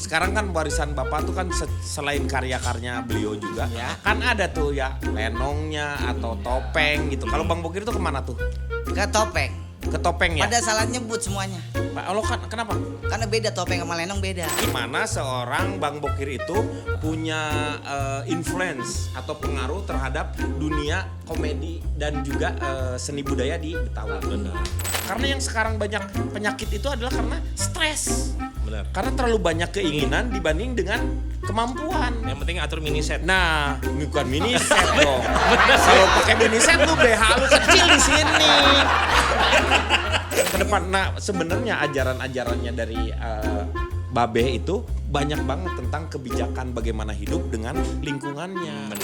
sekarang kan warisan Bapak tuh kan selain karya-karya beliau juga, Ya. kan ada tuh ya lenongnya atau topeng gitu. Kalau Bang Bokir tuh kemana tuh? Ke topeng. Ke topeng ya? Pada salah nyebut semuanya. Lo kan kenapa? Karena beda topeng sama lenong beda. Gimana seorang Bang Bokir itu punya influence atau pengaruh terhadap dunia komedi dan juga seni budaya di Betawi. Benar. Karena yang sekarang banyak penyakit itu adalah karena stres. Benar. Karena terlalu banyak keinginan dibanding dengan kemampuan. Yang penting atur mini set. Nah, ini bukan mini set dong. Kalau pakai mini set tuh BH lu kecil di sini. Ke depan, nah sebenarnya ajaran-ajarannya dari Babe itu banyak banget tentang kebijakan bagaimana hidup dengan lingkungannya.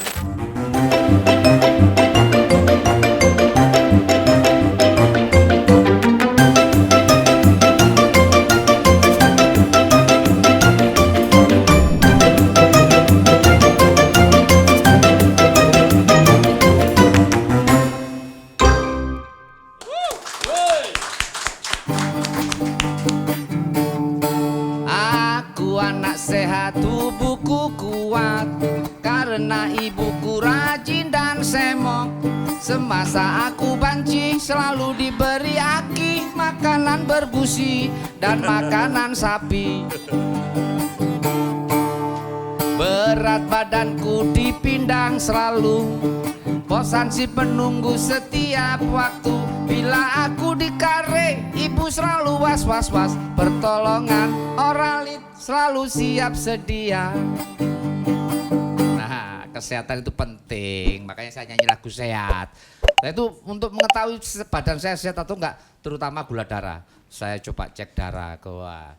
Aku anak sehat, tubuhku kuat, karena ibuku rajin dan semok. Semasa aku banci selalu diberi aki, makanan berbusi dan makanan sapi. Berat badanku dipindang selalu, bosan si penunggu setiap waktu. Bila aku dikare, ibu selalu was-was. Pertolongan oralit selalu siap sedia. Nah, kesehatan itu penting, makanya saya nyanyi lagu sehat. Nah itu untuk mengetahui badan saya sehat atau enggak, terutama gula darah. Saya coba cek darah, wah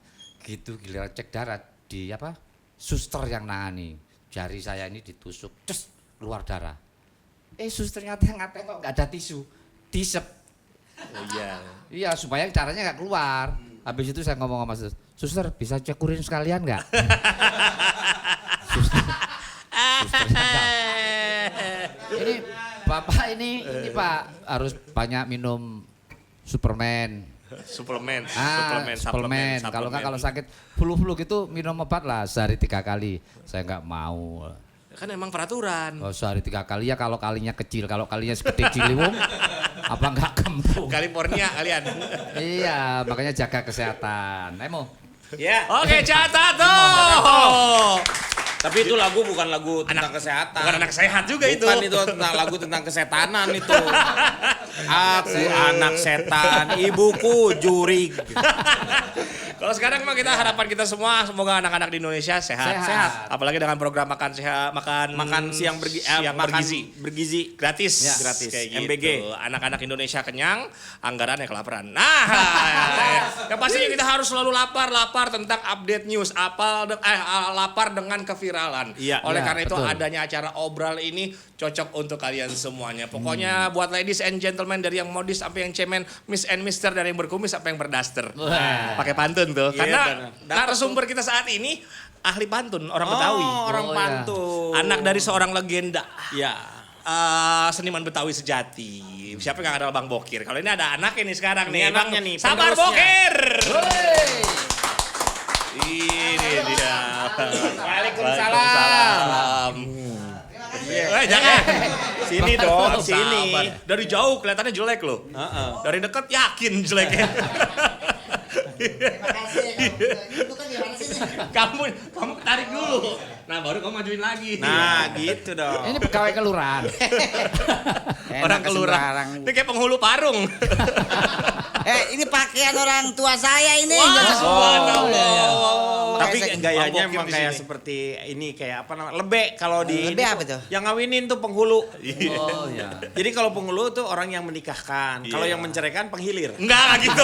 gitu giliran cek darah di apa? Suster yang nangani. Jari saya ini ditusuk, cus keluar darah. Susternya tengok nggak ada tisu, disep. Oh iya. Iya supaya darahnya nggak keluar. Habis itu saya ngomong sama suster, suster bisa cek urin sekalian nggak? Susternya nggak. Ini bapak ini Pak harus banyak minum Superman. Suplemen. Suplemen. Kalau nggak kalau sakit flu gitu minum obat lah sehari 3 kali. Saya nggak mau. Kan emang peraturan. Oh, sehari 3 kali ya kalau kalinya kecil, kalau kalinya segede Ciliwung apa nggak kembung? California kalian. Iya, makanya jaga kesehatan. Emo. Ya. Oke, catat tuh. Tapi itu lagu bukan lagu tentang kesehatan. Bukan anak sehat juga itu. Bukan itu tentang lagu tentang kesetanan itu. Aku anak setan, ibuku jurig. Kalau sekarang mah kita harapan kita semua semoga anak-anak di Indonesia sehat. Sehat. Apalagi dengan program makan sehat, makan siang bergizi gratis. Ya, gratis. Kayak MBG. gitu. Anak-anak Indonesia kenyang, anggarannya kelaparan. Nah, yang pastinya kita harus selalu lapar tentang update news, lapar dengan keviralan. Iya. Oleh Iya, karena itu betul. adanya acara obral ini cocok untuk kalian semuanya. Pokoknya buat ladies and gentlemen dari yang modis sampai yang cemen, miss and mister dari yang berkumis sampai yang berdaster. Wah. Pakai pantun tuh. Iya, Karena benar. narasumber kita saat ini ahli pantun, orang Betawi. Orang Oh, iya. pantun. Anak dari seorang legenda. Ya. Seniman Betawi sejati. Siapa yang kenal Bang Bokir? Kalau ini ada anaknya nih sekarang Ini nih. anaknya Bang nih, Sabar penerusnya. Bokir. Hei. Ini dia. Waalaikumsalam. Jangan. Sini dong, Sabar. sini. Dari jauh kelihatannya jelek loh. Heeh. Dari dekat yakin jeleknya. Terima kasih. Itu kan gimana sih? kamu tarik dulu. Nah, baru kamu majuin lagi. Nah, gitu dong. Ini pegawai kelurahan. Orang kelurahan. Ini kayak penghulu parung. Ini pakaian orang tua saya ini. Tapi Makanya gayanya Bang Bokir emang di kayak sini. seperti ini kayak apa namanya? Lebe kalau di Lebe ini apa tuh? Yang ngawinin tuh penghulu. Oh iya. Jadi kalau penghulu tuh orang yang menikahkan. Kalau yang menceraikan penghilir. Enggak gitu.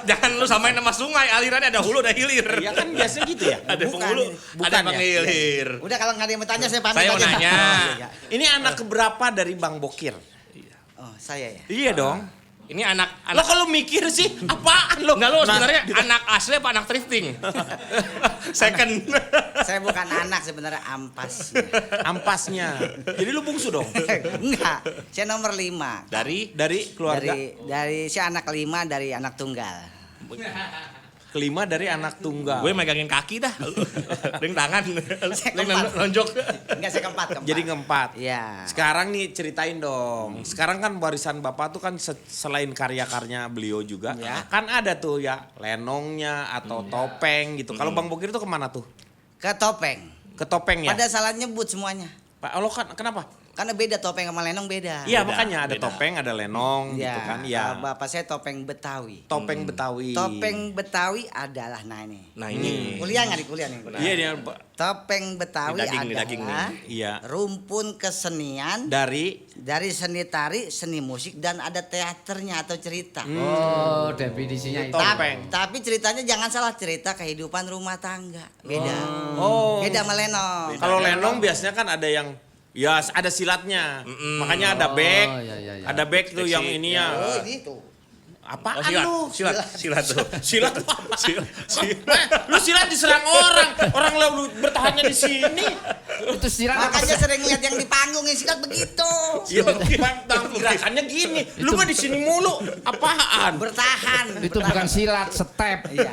Jangan lu samain sama sungai, alirannya ada hulu ada hilir. Iya kan biasanya gitu ya. Ada Bukan, penghulu, bukan ada ya? penghilir. Udah kalau nggak ada yang bertanya saya pamit Saya mau aja. nanya. Iya. Ini anak keberapa dari Bang Bokir? Oh, saya ya. Iya dong. Ini anak Lo kalau mikir sih apaan lo? Enggak lu Nah, sebenarnya anak asli apa anak thrifting? Second. Saya bukan anak sebenarnya ampas. ampasnya. Jadi lu bungsu dong. Enggak, saya nomor 5. Dari Dari keluarga. Dari saya anak 5 dari anak tunggal. kelima dari anak tunggal. Gue megangin kaki dah. Ring tangan. Ring nonjok. Enggak saya keempat. Jadi keempat. Iya. Sekarang nih ceritain dong. Sekarang kan warisan Bapak tuh kan selain karya-karya beliau juga, Ya. kan ada tuh ya lenongnya atau topeng gitu. Kalau Bang Bokir tuh kemana tuh? Ke topeng. Ke topeng ya? Pada salah nyebut semuanya. Pak, lo kan kenapa? Karena beda topeng sama lenong beda. Iya Beda, makanya ada beda. topeng, ada lenong Ya, gitu kan. Iya. Bapak saya topeng Betawi. Topeng Betawi. Topeng Betawi adalah ini. Nah ini. Kuliah nggak di kuliah nih? Iya dia Topeng Betawi Ini daging nih, adalah daging nih. Iya. rumpun kesenian dari dari seni tari, seni musik dan ada teaternya atau cerita. Oh, definisinya itu. Topeng. Tapi ceritanya jangan salah, cerita kehidupan rumah tangga. Beda. Oh. Beda sama lenong. Kalau lenong biasanya kan ada yang ya ada silatnya. Makanya ada back. iya, iya, iya. Ada back tuh yang ini ya. Oh, gitu. Apaan Oh, silat. lu? Silat tuh. Silat tuh apa? Lu silat diserang orang. Orang lu bertahannya di sini. Itu silat apa? Makanya sering lihat yang di panggung yang silat begitu. Ya gerakannya gini. Lu mah di sini mulu. Apaan? Bertahan. Itu bukan silat, step. Iya.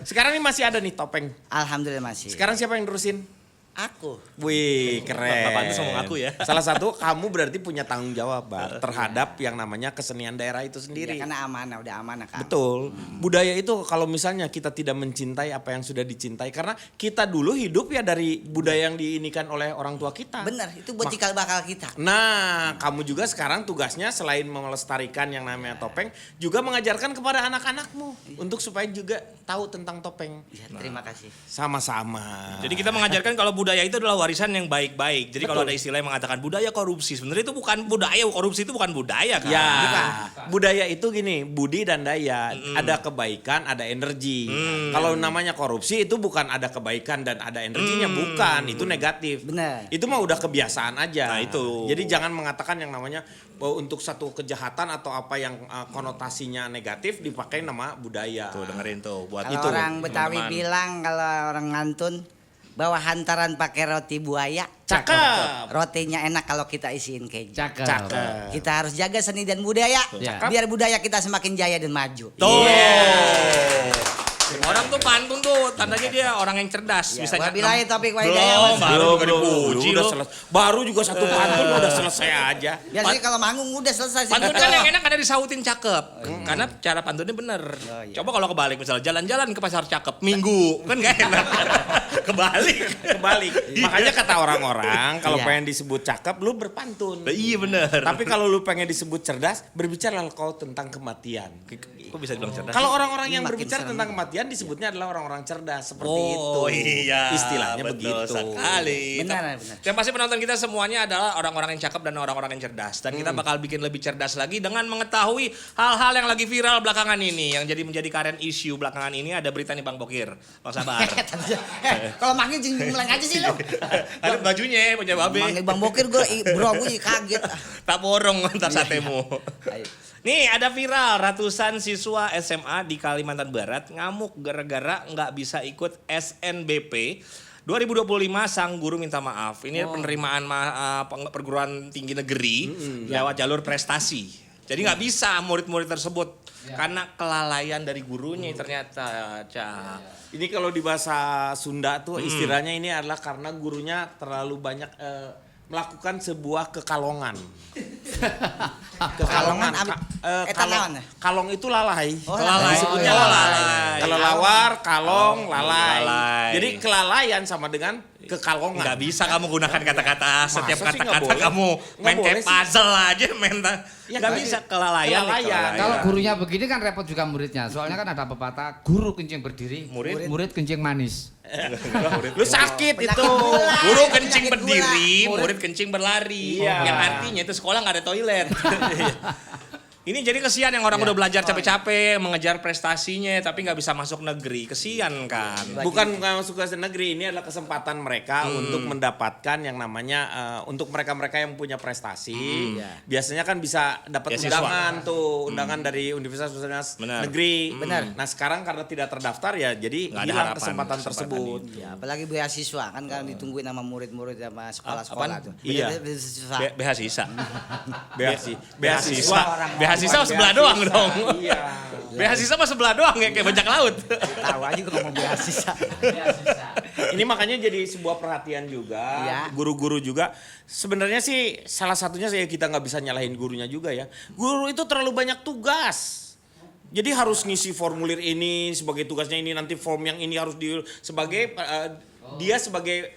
Sekarang ini masih ada nih topeng. Alhamdulillah masih. Sekarang siapa yang nerusin? Aku. Wih, keren. Bapak itu ngomong aku ya. Salah satu kamu berarti punya tanggung jawab Bar, terhadap yang namanya kesenian daerah itu sendiri. Ya, karena amanah, udah amanah kan. Betul. Budaya itu kalau misalnya kita tidak mencintai apa yang sudah dicintai, karena kita dulu hidup ya dari budaya yang diinikan oleh orang tua kita. Benar, itu buat cikal bakal kita. Nah, kamu juga sekarang tugasnya selain melestarikan yang namanya topeng, juga mengajarkan kepada anak-anakmu untuk supaya juga tahu tentang topeng. Ya, terima kasih. Sama-sama. Jadi kita mengajarkan kalau budaya itu adalah warisan yang baik-baik. Jadi kalau Betul. ada istilah yang mengatakan budaya korupsi, sebenarnya itu bukan budaya, korupsi itu bukan budaya kan. Ya, budaya itu gini, budi dan daya. Ada kebaikan, ada energi. Kalau namanya korupsi itu bukan ada kebaikan dan ada energinya, bukan. Itu negatif. Benar. Itu mah udah kebiasaan aja. Nah, itu. Jadi jangan mengatakan yang namanya bahwa untuk satu kejahatan atau apa yang konotasinya negatif dipakai nama budaya. Tuh dengerin tuh buat Kalau itu. orang Betawi teman-teman. bilang, kalau orang ngantun, bawa hantaran pakai roti buaya. Cakep. Rotinya enak kalau kita isiin keju. Cakep. Cakep. Kita harus jaga seni dan budaya, Ya. biar budaya kita semakin jaya dan maju. Tuh. Orang tuh pantun tuh tandanya dia orang yang cerdas. Ya, Bisa wabillahi taufiq wal Belum, hidayah, Mas. baru juga dipuji udah lu. selesai. Baru juga satu pantun udah selesai aja. Biasanya kalau manggung udah selesai sih. Pantun kan yang enak ada disautin cakep. Karena cara pantunnya bener. iya. Coba kalau kebalik misalnya jalan-jalan ke pasar cakep minggu kan gak enak. Kebalik. Kebalik. Makanya kata orang-orang kalau Iya. pengen disebut cakep lu berpantun. Iya bener. Tapi kalau lu pengen disebut cerdas, berbicaralah kau tentang kematian. Kok bisa dibilang cerdas? Kalau orang-orang yang Makin berbicara serem. tentang kematian disebutnya adalah orang-orang cerdas seperti itu. Oh iya. Istilahnya betul begitu. sekali. Benar, benar. Yang pasti penonton kita semuanya adalah orang-orang yang cakep dan orang-orang yang cerdas. Dan kita bakal bikin lebih cerdas lagi dengan mengetahui hal-hal yang lagi viral belakangan ini. Yang menjadi current issue belakangan ini ada berita nih Bang Bokir. Bang Sabar. Kalau manggil jangan meleng aja sih lo. Ada bajunya, punya babe. Manggil Bang Bokir gue, bro gue kaget. Tak borong ntar satemu. Ayo. Nih ada viral ratusan siswa SMA di Kalimantan Barat ngamuk gara-gara nggak bisa ikut SNBP 2025 sang guru minta maaf. Ini penerimaan perguruan tinggi negeri lewat jalur prestasi. Jadi nggak bisa murid-murid tersebut karena kelalaian dari gurunya ternyata. Ini kalau di bahasa Sunda tuh istilahnya ini adalah karena gurunya terlalu banyak melakukan sebuah kekalongan. Kekalongan, eta naon? Kalong itu lalai. Oh, Kelalaian. Disebutnya Oh, lalai. lalai. Kelelawar, kalong, lalai. lalai. Jadi kelalaian sama dengan kekalongan. Nggak bisa kamu gunakan kata-kata setiap Masa sih nggak kata-kata boleh? kamu Nggak main boleh kayak sih. puzzle aja main. Ya, Nggak bisa kelalaian. Kelalaian. Kalau gurunya begini kan repot juga muridnya. Soalnya kan ada pepatah, guru kencing berdiri, murid kencing manis. Lu sakit Penyakit itu. gula. Guru kencing Penyakit berdiri, gula. murid kencing berlari. Iya. Yang artinya itu sekolah nggak ada toilet. Ini jadi kesian yang orang udah belajar capek-capek, mengejar prestasinya, tapi nggak bisa masuk negeri. Kesian kan. Bukan masuk ke negeri, ini adalah kesempatan mereka untuk mendapatkan yang namanya untuk mereka-mereka yang punya prestasi. Biasanya kan bisa dapat Beasiswa. undangan tuh, undangan dari universitas Benar. negeri. Benar. Nah, sekarang karena tidak terdaftar ya jadi Nggak ada hilang harapan kesempatan kesempatan tersebut. Ya, apalagi beasiswa kan ditungguin sama murid-murid sama sekolah-sekolah Apaan? tuh. Iya. Beasiswa. Beasiswa. Beasiswa. Beasiswa Beasiswa sebelah doang dong. Iya. Beasiswa mah sebelah doang ya kayak bajak laut. Tahu aja gue ngomong beasiswa. Ini makanya jadi sebuah perhatian juga, Iya. guru-guru juga. Sebenarnya sih salah satunya saya kita nggak bisa nyalahin gurunya juga ya. Guru itu terlalu banyak tugas. Jadi harus ngisi formulir ini sebagai tugasnya ini, nanti form yang ini harus sebagai dia sebagai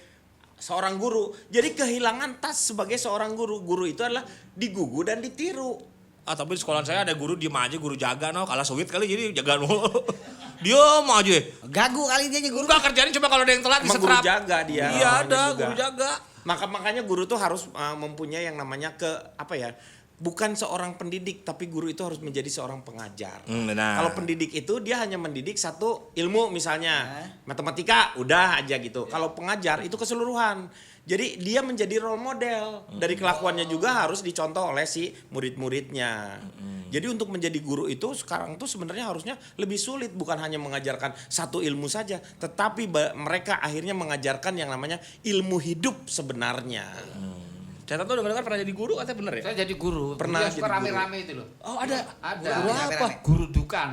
seorang guru. Jadi kehilangan tas sebagai seorang guru. Guru itu adalah digugu dan ditiru. Ah tapi di sekolah saya ada guru diem aja, guru jaga kalah sowit kali jadi jaga Diam aja. Gagu kali dia guru. Enggak kerjanya cuma kalau ada yang telat Emang guru disetrap. jaga dia. Iya orangnya ada juga. guru jaga. Makanya guru tuh harus mempunyai yang namanya bukan seorang pendidik, tapi guru itu harus menjadi seorang pengajar. Benar. Kalau pendidik itu dia hanya mendidik satu ilmu misalnya matematika, udah aja gitu. Kalau pengajar itu keseluruhan. Jadi dia menjadi role model. Dari kelakuannya juga harus dicontoh oleh si murid-muridnya. Jadi untuk menjadi guru itu sekarang tuh sebenarnya harusnya lebih sulit, bukan hanya mengajarkan satu ilmu saja, tetapi mereka akhirnya mengajarkan yang namanya ilmu hidup sebenarnya. Catat tuh dengar pernah jadi guru katanya bener ya? Saya jadi guru. Pernah Dia jadi suka guru. rame-rame itu loh. Oh ada. Ada. Guru apa? Guru dukan.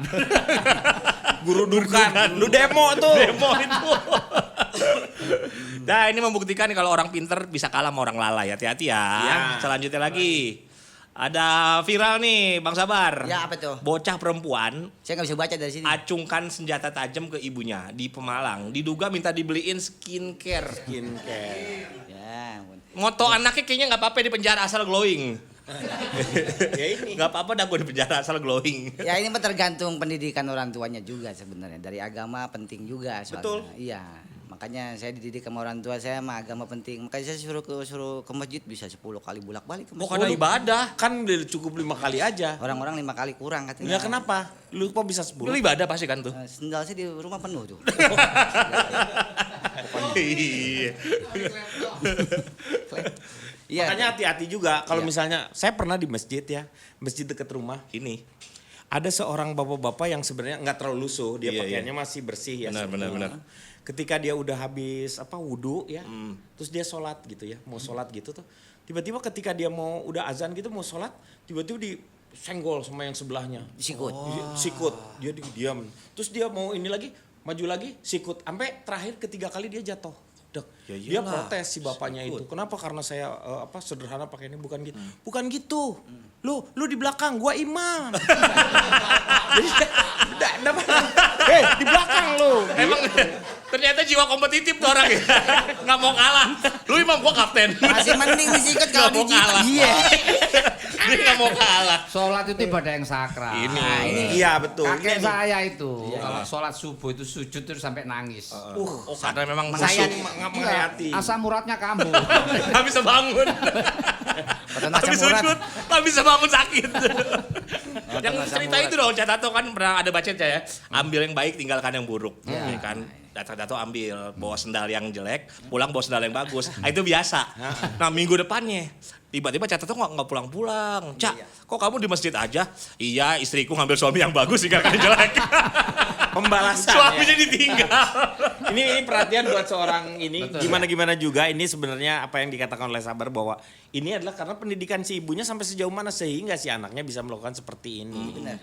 Guru dukan, lu demo tuh. Demo itu. Nah ini membuktikan kalau orang pinter bisa kalah sama orang lalai. Hati-hati ya. Iya. Selanjutnya lagi. Ada viral nih Bang Sabar. Ya apa tuh? Bocah perempuan Saya nggak bisa baca dari sini. acungkan senjata tajam ke ibunya di Pemalang. Diduga minta dibeliin skincare. Skincare. Ya, ampun. Moto anaknya kayaknya nggak apa-apa di penjara asal glowing. Ya ini. Nggak apa-apa dah gue di penjara asal glowing. Ya ini mah tergantung pendidikan orang tuanya juga sebenarnya. Dari agama penting juga soalnya. Betul. Iya. Makanya saya dididik sama orang tua saya mah agama penting. Makanya saya suruh ke masjid bisa 10 kali bolak-balik ke Oh masjid. karena ibadah. Kan cukup 5 kali aja. Orang-orang 5 kali kurang katanya. Ya kenapa? Lu kok bisa Lu 10? ibadah pasti kan tuh. Sendal saya di rumah penuh tuh. Iya. Iya. Makanya hati-hati juga kalau Iya. misalnya saya pernah di masjid ya, masjid dekat rumah. Ini. Ada seorang bapak-bapak yang sebenarnya nggak terlalu lusuh, dia Iya, pakaiannya masih bersih ya. Benar, semua. benar. Ketika dia udah habis wudu ya, terus dia sholat gitu ya, mau sholat gitu tuh. Tiba-tiba ketika dia mau udah azan gitu mau sholat, tiba-tiba disenggol sama yang sebelahnya. Sikut. Sikut, dia diam. Terus dia mau ini lagi, maju lagi, sikut. Sampai terakhir ketiga kali dia jatuh. Dek. Ya Dia iyalah, protes si bapaknya sikut. itu. Kenapa? Karena saya sederhana pakai ini bukan gitu. Bukan gitu. Lu di belakang, gua imam. Jadi di belakang lu. Emang ternyata jiwa kompetitif tuh orang ya. Nggak mau kalah. Lu imam gua kapten. Masih mending disikut kalau Nggak mau dijilat. kalah. Iya. Dia nggak mau kalah. Sholat itu ibadah yang sakral. Ini. Iya betul. Kakek Ini- saya itu kalau sholat subuh itu sujud terus sampai nangis. Oh karena memang Saya- musuh. menghayati. Asam uratnya kambuh. Nggak bisa bangun. Potong Habis asam urat. sujud, nggak bisa bangun sakit. Yang asam cerita urat. itu dong, Catato kan pernah ada bacetnya ya. Ambil yang baik, tinggalkan yang buruk. Ya kan? Catato ambil, bawa sendal yang jelek, pulang bawa sendal yang bagus. Nah, itu biasa. Nah minggu depannya, tiba-tiba Catato nggak pulang-pulang. Cak, kok kamu di masjid aja? Iya, istriku ngambil suami yang bagus, tinggalkan yang jelek. Pembalasan. Suaminya ya. ditinggal. Ini perhatian buat seorang ini Betul. gimana juga ini sebenarnya apa yang dikatakan oleh Sabar bahwa ini adalah karena pendidikan si ibunya sampai sejauh mana sehingga si anaknya bisa melakukan seperti ini. Benar.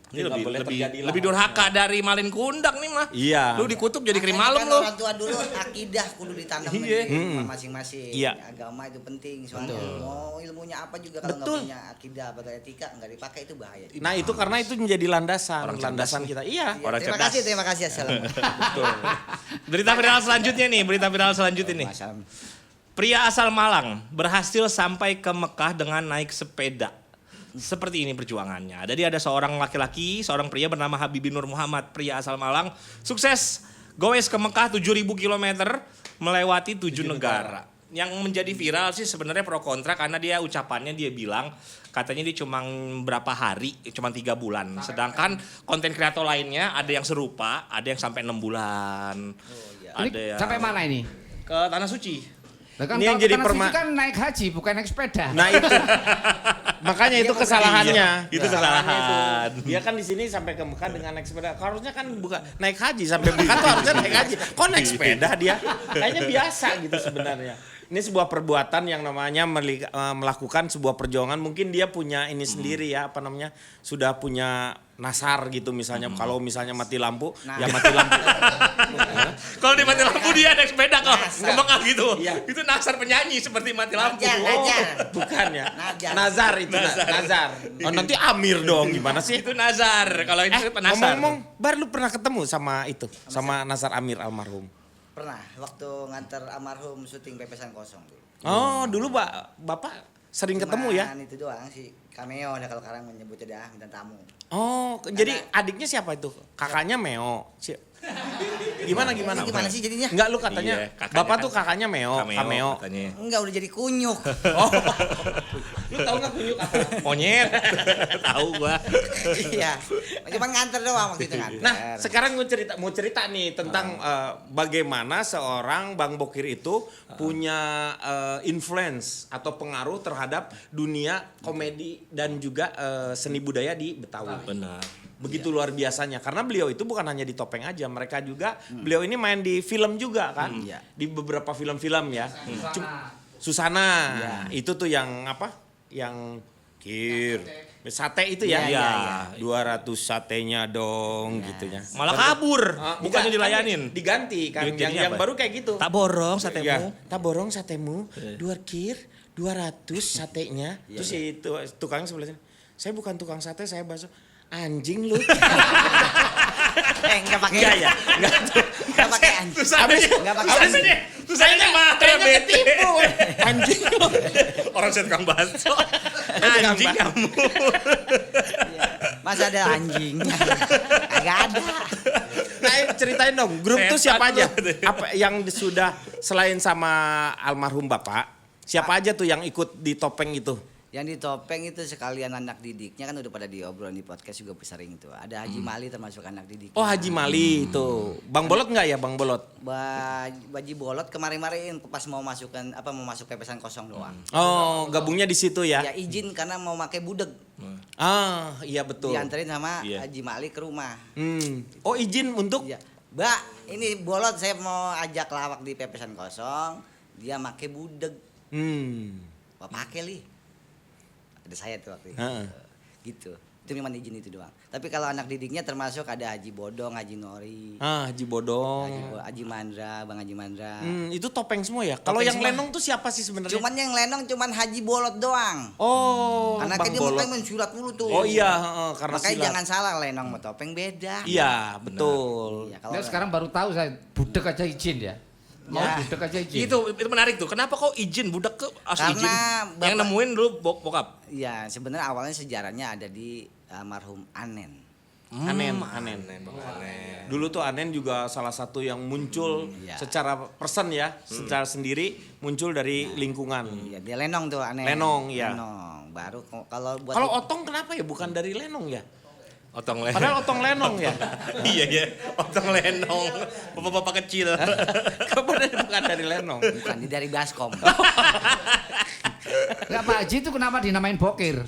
Ini Nggak lebih boleh lebih terjadi lah. lebih durhaka dari malin kundang nih mah. Iya. Lu dikutuk jadi krim Makanya malam kan lu. orang tua dulu akidah kudu ditanam Iya. di rumah masing-masing. Iya. Agama itu penting soalnya. Mau ilmunya apa juga kalau nggak Betul. punya akidah atau etika nggak dipakai itu bahaya. Nah itu karena itu menjadi landasan, Orang cerdas landasan nih. kita. Iya. Iya, Orang terima cerdas. kasih, terima kasih. Assalamualaikum. Betul. Berita viral selanjutnya nih, berita viral selanjutnya nih. Masalah. Pria asal Malang berhasil sampai ke Mekah dengan naik sepeda. Seperti ini perjuangannya. Jadi ada seorang laki-laki, seorang pria bernama Habibie Nur Muhammad, pria asal Malang, sukses goes ke Mekah 7.000 km melewati 7 negara. Yang menjadi viral sih sebenarnya pro kontra karena dia ucapannya dia bilang katanya dia cuma berapa hari, cuma 3 bulan. Sedangkan konten kreator lainnya ada yang serupa, ada yang sampai 6 bulan. Ini Ada yang sampai mana ini? ke Tanah Suci. Lah kan Ini yang kalau jadi tanah suci kan naik haji bukan naik sepeda. Nah itu. Makanya itu kesalahannya. Iya, itu Kesalahannya kesalahan. itu. Dia kan di sini sampai ke Mekah dengan naik sepeda. Harusnya kan bukan naik haji sampai Mekah tuh harusnya naik haji. Kok naik sepeda dia? Kayaknya biasa gitu sebenarnya. ini sebuah perbuatan yang namanya melakukan sebuah perjuangan. Mungkin dia punya ini sendiri ya, apa namanya, sudah punya nasar gitu misalnya. Kalau misalnya mati lampu, ya mati lampu. Kalau di mati lampu dia naik sepeda kok. Nasar. Ngomong gitu. Iya. Itu nasar penyanyi seperti mati lampu. Najar. Bukan ya? Najar. Nazar itu, Nazar. Oh, nanti Amir dong, gimana sih? Itu nazar. Kalau ini penasar. Ngomong-ngomong, Bar, lu pernah ketemu sama itu? Sama Nazar Amir almarhum? Pernah waktu nganter almarhum syuting Pepesan Kosong tuh. Oh, dulu Bapak sering ketemu ya? Cuman itu doang sih, cameo dah kalau sekarang menyebutnya dah bintang tamu. Oh, jadi adiknya siapa itu? Kakaknya Meo. Gimana? Ini gimana sih jadinya? Enggak, lu katanya Iya, kakaknya Bapak kan tuh kakaknya Meo, cameo. Katanya. Enggak, udah jadi kunyuk. Oh. Lu tahu enggak kunyuk apa? Monyet. Tahu gua. Iya. Cuman nganter doang waktu itu nganter. Nah, sekarang mau cerita nih tentang bagaimana seorang Bang Bokir itu punya influence atau pengaruh terhadap dunia komedi dan juga seni budaya di Betawi. Benar. Begitu luar biasanya karena beliau itu bukan hanya di topeng aja, mereka juga beliau ini main di film juga kan, Iya. di beberapa film-film ya. Susana, Iya. itu tuh yang apa? Yang sate itu ya. Iya, iya. 200 satenya dong gitu ya. Malah kabur, bukannya Enggak, dilayanin. kan diganti kan Digantinya yang apa? baru kayak gitu. Tak borong Iya, satemu. tak borong satemu, 200 satenya. Terus si tukang sebelah sini, saya bukan tukang sate, saya bakso. Anjing lu. Enggak pakai. Enggak ya? Enggak. Enggak pakai anjing. Enggak pakai Apa anjing. sih? Susahnya mah bete. Anjing lu. Orang saya tukang bakso. Tukang Anjing bakso. kamu. Iya. Masa ada anjingnya? Agak ada. Nah, ceritain dong, grup tuh siapa aja? Setan lu. Apa yang sudah selain sama almarhum Bapak, siapa aja tuh yang ikut di topeng itu? Yang di topeng itu sekalian anak didiknya kan udah pada diobrolin di podcast juga sering itu. Ada Haji Mali termasuk anak didik. Oh, Haji Mali itu. Bang Bolot enggak ya, Bang Bolot? Baji Bolot kemarin-kemarin pas mau masuk Pepesan Kosong doang. Oh, gabungnya di situ ya? Ya izin karena mau pakai budeg. Ah, iya betul. Dianterin sama Iya. Haji Mali ke rumah. Oh, izin untuk Iya. Mbak, ini Bolot saya mau ajak lawak di Pepesan Kosong. Dia pakai budeg. Wah, pakai li. Ada saya tuh waktu itu. Heeh. Gitu. Itu memang izin itu doang. Tapi kalau anak didiknya termasuk ada Haji Bodong, Haji Nori, Haji Bodong. Haji Mandra, Bang Haji Mandra. Itu topeng semua ya? Kalau Topeng yang semua. lenong tuh siapa sih sebenarnya? Cuman yang lenong cuman Haji Bolot doang. Oh, Karena Bang kan dia Bolot. makanya mensulat mulu tuh. Oh iya, karena Makanya silat. jangan salah, lenong sama topeng beda. Iya, betul. Iya, kalau Nah, sekarang baru tahu saya budek aja izin ya. Mau Ya. budek aja izin. Itu menarik tuh. Kenapa kok izin budak ke harus izin? Karena Yang Bapak- nemuin dulu bokap. ya sebenarnya awalnya sejarahnya ada di almarhum Anen. Anen. Anen. Dulu tuh Anen juga salah satu yang muncul Iya. secara person ya, secara sendiri muncul dari lingkungan. Iya, dia lenong tuh Anen. Lenong, iya. Lenong. Baru kalau buat Kalau Otong kenapa ya bukan dari Lenong ya? Otong lenong. Padahal Otong Lenong ya. Iya ya, otong lenong. Bapak-bapak kecil. Kemudian bukan dari Lenong. bukan dia dari Baskom. Enggak, Pak Haji itu kenapa dinamain Bokir?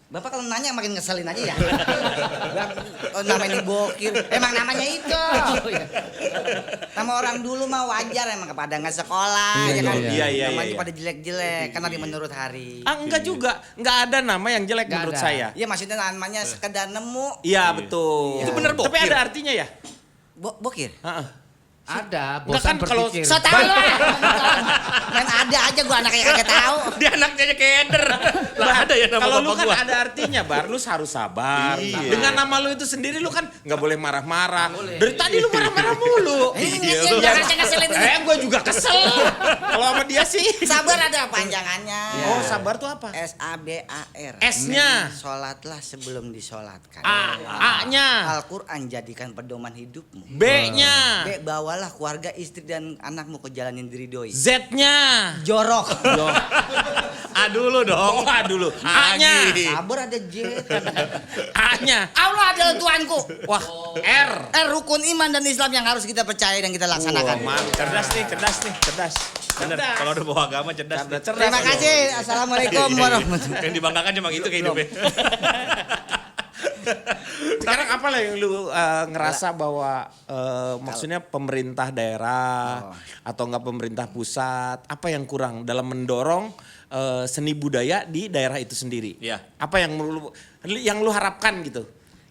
Bapak kalau nanya makin ngeselin aja ya. Oh, namanya bokir. Emang namanya itu. Nama orang dulu mah wajar emang kepada nggak sekolah ya kan. Iya. Namanya pada jelek-jelek karena di menurut hari. Enggak juga, enggak ada nama yang jelek Nggak menurut ada. saya. Iya maksudnya namanya sekedar nemu. Iya, betul. Itu bener Tapi Bokir. ada artinya ya? Bokir. Heeh. Ada, Enggak bosan kan kalau berpikir. So tau lah. Main ada aja gua anaknya kagak tahu. Dia anaknya aja keder. Lah ada ya nama Kalau lu bapak kan gua. ada artinya, Bar, lu harus sabar. Iya. Dengan nama lu itu sendiri lu kan nggak boleh marah-marah. Dari tadi lu marah-marah mulu. Iya, lu. jangan ngeselin ini. Gue juga kesel. Kalau sama dia sih. Sabar ada panjangannya. Oh, sabar tuh apa? SABAR. S-nya. Sholatlah sebelum disolatkan. A-nya. Al-Quran jadikan pedoman hidupmu. B-nya. B, bawalah keluarga, istri dan anakmu ke jalan yang diridhoi. Z-nya. Jorok. A dulu dong. Oh, A dulu. A-nya. Lagi. Sabar ada J. A-nya. Allah adalah Tuhanku. Wah, R. Rukun iman dan Islam yang harus kita percaya dan kita laksanakan. Cerdas nih, cerdas. Bener, kalau udah bawa agama cerdas. Cerdas. Terima kasih. Assalamualaikum warahmatullahi wabarakatuh. Yang dibanggakan cuma itu kehidupnya. Sekarang apa lah yang lu ngerasa bahwa maksudnya pemerintah daerah atau enggak pemerintah pusat, apa yang kurang dalam mendorong seni budaya di daerah itu sendiri? Iya. Apa yang lu harapkan gitu?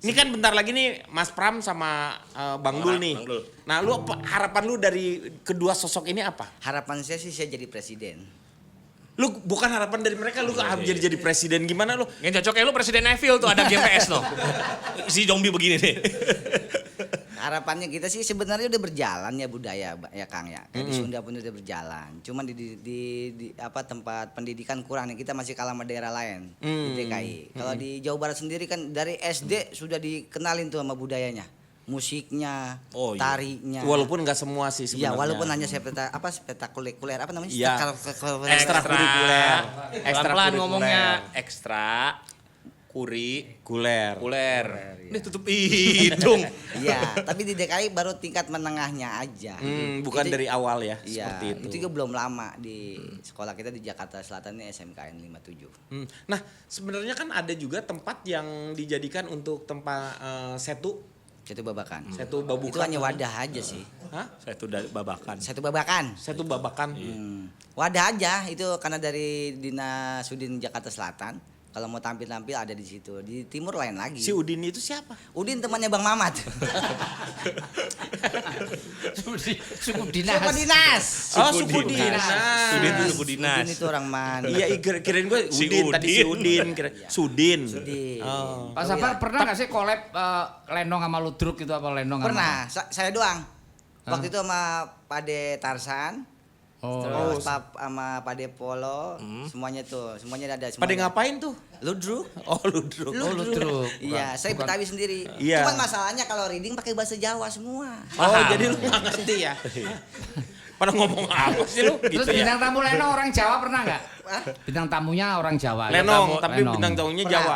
Ini kan bentar lagi nih Mas Pram sama Bang Dul nih. Bang Dul. Nah, harapan lu dari kedua sosok ini apa? Harapan saya sih saya jadi presiden. Lu bukan harapan dari mereka, lu jadi presiden gimana lu? Yang cocok kayak lu Presiden Neville tuh ada GPS no. Si zombie begini nih. Harapannya kita sih sebenarnya udah berjalan ya budaya ya Kang ya. Kayak di Sunda pun udah berjalan. Cuman di apa tempat pendidikan kurang nih. Kita masih kalah sama daerah lain di DKI. Kalau di Jawa Barat sendiri kan dari SD sudah dikenalin tuh sama budayanya. Musiknya, tarinya. Walaupun nggak semua sih Iya, sebenarnya. walaupun hanya spektakuler apa namanya? Iya. Ekstrakurikuler. Ekstra Pelan-pelan kurikuler. ngomongnya ekstra Kuler. Ini tutup hidung. Iya, tapi di DKI baru tingkat menengahnya aja. Bukan dari awal ya, Iya, seperti itu. itu juga belum lama di sekolah kita di Jakarta Selatan ini SMKN 57. Nah, sebenarnya kan ada juga tempat yang dijadikan untuk tempat setu Babakan. Setu babukan. Itu hanya wadah aja sih. Hah? Saya tuh babakan. Satu babakan. Setu babakan. Wadah aja itu karena dari Dinas Sudin Jakarta Selatan. Kalau mau tampil-tampil ada di situ. Di timur lain lagi. Si Udin itu siapa? Udin temannya Bang Mamat. Suku dinas. Suku dinas. Oh, suku dinas. Sudin itu suku dinas. Udin itu orang mana? Iya, kirain gue Si Udin, tadi si Udin. Udin. Sudin. Sudin. Oh. Pak Safar pernah nggak sih collab Lenong sama Ludruk gitu apa Lenong sama? Pernah, saya doang. Waktu itu sama Pade Tarsan. Terus sama Pade Polo, semuanya ada. Pada ngapain tuh? Ludruk. Oh, ludruk. Ludruk. Iya, saya Betawi sendiri. Iya. Cuman masalahnya kalau reading pakai bahasa Jawa semua. Oh, jadi lu nggak ngerti ya? Pada ngomong apa sih lu? Terus Gitu ya? bintang tamu Lenong orang Jawa pernah nggak? Bintang tamunya orang Jawa. Lenong, tapi Lenong. bintang tamunya Jawa.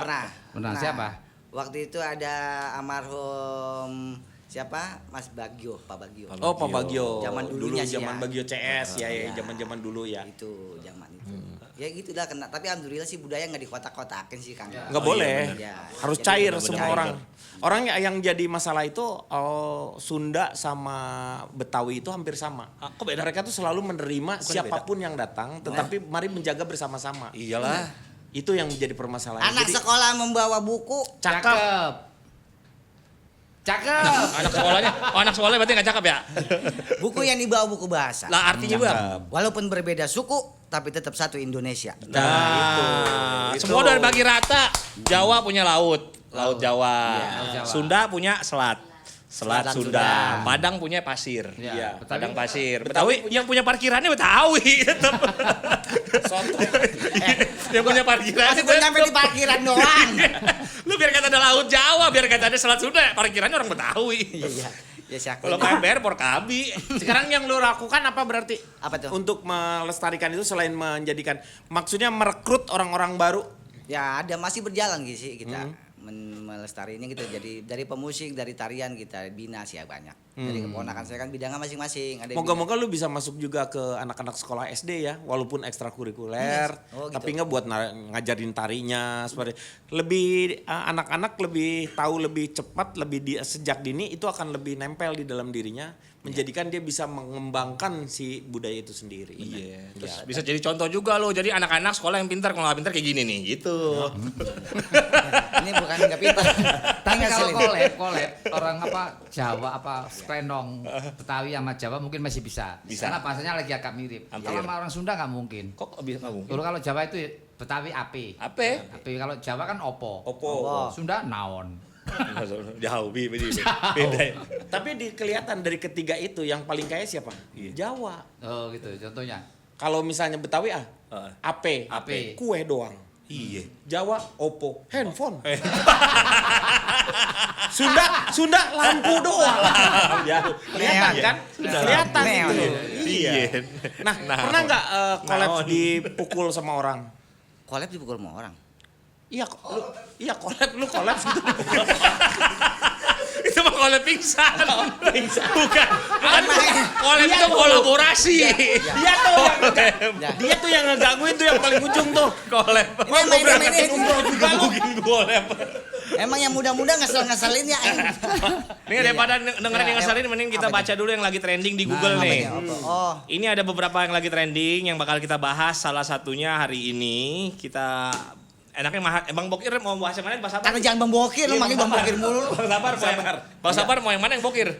Pernah, siapa? Waktu itu ada almarhum siapa? Mas Bagio, Pak Bagio. Oh, Pak Bagio. Zaman dulu dulunya sih zaman ya. Bagio CS ya, Iya. zaman-zaman dulu ya. Itu zaman itu. Ya gitu dah kena. Tapi alhamdulillah sih budaya nggak dikotak-kotakin sih Kang. Nggak boleh. Iya. Harus Jadi cair benar-benar semua cair. orang. Orang yang jadi masalah itu Sunda sama Betawi itu hampir sama. Kok beda? Mereka tuh selalu menerima siapapun yang datang, tetapi mari menjaga bersama-sama. Iyalah. Itu yang menjadi permasalahan. Anak Jadi, sekolah membawa buku. cakep. Cakep. Anak sekolahnya berarti nggak cakep ya? Buku yang dibawa buku bahasa. Lah artinya bang. Walaupun berbeda suku, tapi tetap satu Indonesia. Nah, itu. semua udah bagi rata. Jawa punya laut Jawa. Laut Jawa. Sunda punya selat Selatan Sunda. Sunda. Padang punya pasir. Iya. Padang pasir. Betawi yang punya parkirannya Betawi tetap. Yang punya parkiran Masih gue nyampe di parkiran doang. Lu biar kata ada laut Jawa, biar kata ada selat Sunda, parkirannya orang Betawi. Iya. Ya sih aku. Kalau KMBR Porkabi. Sekarang yang lu lakukan apa berarti? Apa tuh? Untuk melestarikan itu selain menjadikan, maksudnya merekrut orang-orang baru. Ya ada masih berjalan gitu sih kita melestarinya gitu. Jadi dari pemusik, dari tarian kita bina sih ya banyak. Dari keponakan saya kan bidangnya masing-masing. Ada yang Moga-moga lu bisa masuk juga ke anak-anak sekolah SD ya, walaupun ekstrakurikuler, Oh, gitu. tapi nggak buat ngajarin tarinya seperti lebih anak-anak lebih tahu lebih cepat, sejak dini itu akan lebih nempel di dalam dirinya, menjadikan dia bisa mengembangkan si budaya itu sendiri. Iya. Terus bisa jadi contoh juga lo. Jadi anak-anak sekolah yang pintar, kalau nggak pintar kayak gini nih, gitu. ini bukan nggak pintar. Tapi kalau Ngeselin. collab orang apa Jawa apa Lenong Betawi sama Jawa mungkin masih bisa. Bisa. Karena bahasanya lagi agak mirip. Hampir. Kalau sama orang Sunda nggak mungkin. Kok bisa nggak mungkin? Dulu kalau Jawa itu Betawi ape. Apa? Ape kalau Jawa kan opo. Opo. Sunda naon. Jauh, beda ya. Tapi kelihatan dari ketiga itu yang paling kaya siapa? Jawa. Oh gitu contohnya. Kalau misalnya Betawi AP, Ape. kue doang. Iya. Jawa Oppo, handphone. Sunda lampu doang. Ya, kelihatan Neon. kan? Kelihatan Neon. itu. Iya. Nah, pernah nggak collab dipukul sama orang? Collab dipukul sama orang. Iya, collab lu collab gitu. Itu mah kolab pingsan. Bukan kolab Iya itu tuh. kolaborasi. Dia tuh yang ngegangguin tuh yang paling ujung tuh. Kolab. Ini main Umroh juga lu. Bikin kolab. emang yang muda-muda ngesel-ngeselin ya. Nih daripada dengerin yang ngeselin mending kita baca dulu yang lagi trending di Google nih. Oh, Ini ada beberapa yang lagi trending yang bakal kita bahas. Salah satunya hari ini kita enaknya Bang Bokir mau bahas yang mana? Bahas apa? karena jangan Bang Bokir, lu manggil Bang Bokir mulu. Bang Sabar mau yang mana yang Bokir?